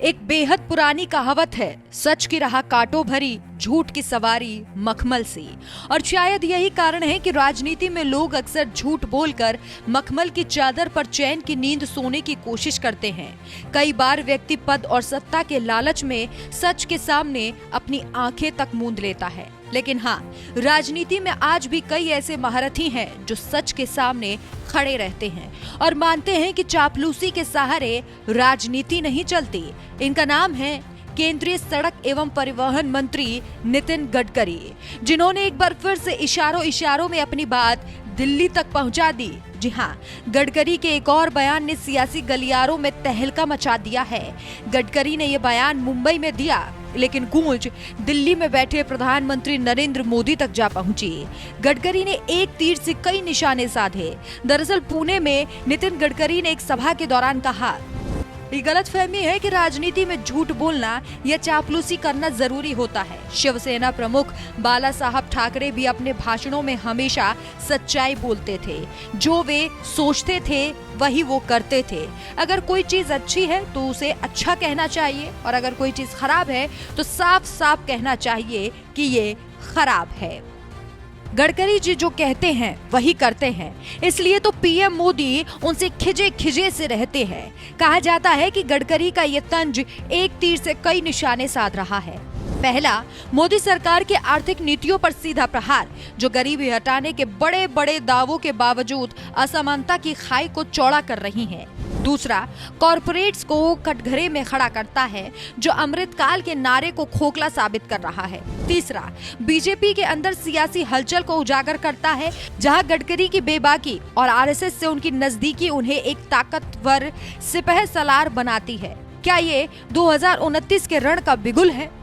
एक बेहद पुरानी कहावत है, सच की राह कांटों भरी, झूठ की सवारी मखमल सी। और शायद यही कारण है कि राजनीति में लोग अक्सर झूठ बोलकर मखमल की चादर पर चैन की नींद सोने की कोशिश करते हैं। कई बार व्यक्ति पद और सत्ता के लालच में सच के सामने अपनी आंखें तक मूंद लेता है। लेकिन हाँ, राजनीति में आज भी कई ऐसे महारथी हैं जो सच के सामने खड़े रहते हैं और मानते हैं कि चापलूसी के सहारे राजनीति नहीं चलती। इनका नाम है केंद्रीय सड़क एवं परिवहन मंत्री नितिन गडकरी, जिन्होंने एक बार फिर से इशारों इशारों में अपनी बात दिल्ली तक पहुंचा दी। जी हाँ, गडकरी के एक और बयान ने सियासी गलियारों में तहलका मचा दिया है। गडकरी ने यह बयान मुंबई में दिया, लेकिन गूंज दिल्ली में बैठे प्रधानमंत्री नरेंद्र मोदी तक जा पहुंची। गडकरी ने एक तीर से कई निशाने साधे। दरअसल पुणे में नितिन गडकरी ने एक सभा के दौरान कहा, ये गलतफहमी है कि राजनीति में झूठ बोलना या चापलूसी करना जरूरी होता है। शिवसेना प्रमुख बाला साहब ठाकरे भी अपने भाषणों में हमेशा सच्चाई बोलते थे। जो वे सोचते थे वही वो करते थे। अगर कोई चीज अच्छी है तो उसे अच्छा कहना चाहिए, और अगर कोई चीज खराब है तो साफ साफ कहना चाहिए कि ये खराब है। गडकरी जी जो कहते हैं वही करते हैं, इसलिए तो पीएम मोदी उनसे खिजे खिजे से रहते हैं। कहा जाता है कि गडकरी का ये तंज एक तीर से कई निशाने साध रहा है। पहला, मोदी सरकार के आर्थिक नीतियों पर सीधा प्रहार, जो गरीबी हटाने के बड़े बड़े दावों के बावजूद असमानता की खाई को चौड़ा कर रही है। दूसरा, कॉरपोरेट्स को कटघरे में खड़ा करता है, जो अमृतकाल के नारे को खोखला साबित कर रहा है। तीसरा, बीजेपी के अंदर सियासी हलचल को उजागर करता है, जहां गडकरी की बेबाकी और आरएसएस से उनकी नजदीकी उन्हें एक ताकतवर सिपह सलार बनाती है। क्या ये 2029 के रण का बिगुल है?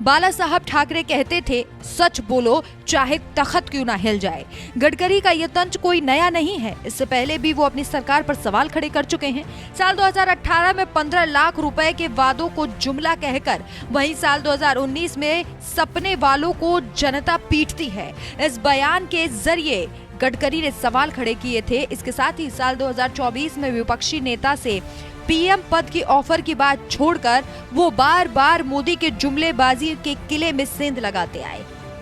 बाला साहब ठाकरे कहते थे, सच बोलो चाहे तख्त क्यों ना हिल जाए। गडकरी का यह तंज कोई नया नहीं है। इससे पहले भी वो अपनी सरकार पर सवाल खड़े कर चुके हैं। साल 2018 में 15 लाख रुपए के वादों को जुमला कहकर, वहीं साल 2019 में सपने वालों को जनता पीटती है। इस बयान के जरिए गडकरी ने सवाल खड़े किए थे। इसके साथ ही साल 2024 में विपक्षी नेता से पीएम पद की ऑफर की बात छोड़कर वो बार बार मोदी के जुमलेबाजी के किले में सेंध लगाते आए।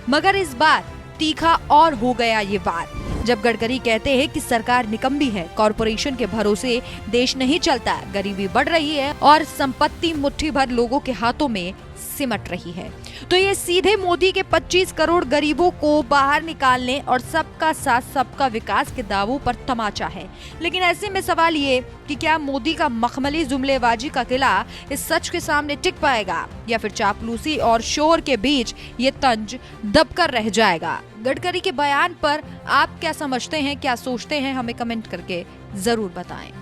मगर इस बार तीखा और हो गया ये वार, जब गडकरी कहते हैं कि सरकार निकम्मी है, कॉरपोरेशन के भरोसे देश नहीं चलता, गरीबी बढ़ रही है और संपत्ति मुट्ठी भर लोगों के हाथों में सिमट रही है। तो ये सीधे मोदी के 25 करोड़ गरीबों को बाहर निकालने और सबका साथ सबका विकास के दावों पर तमाचा है। लेकिन ऐसे में सवाल ये कि क्या मोदी का मखमली जुमलेबाजी का किला इस सच के सामने टिक पाएगा, या फिर चापलूसी और शोर के बीच ये तंज दबकर रह जाएगा? गडकरी के बयान पर आप क्या समझते हैं, क्या सोचते हैं, हमें कमेंट करके जरूर बताएं।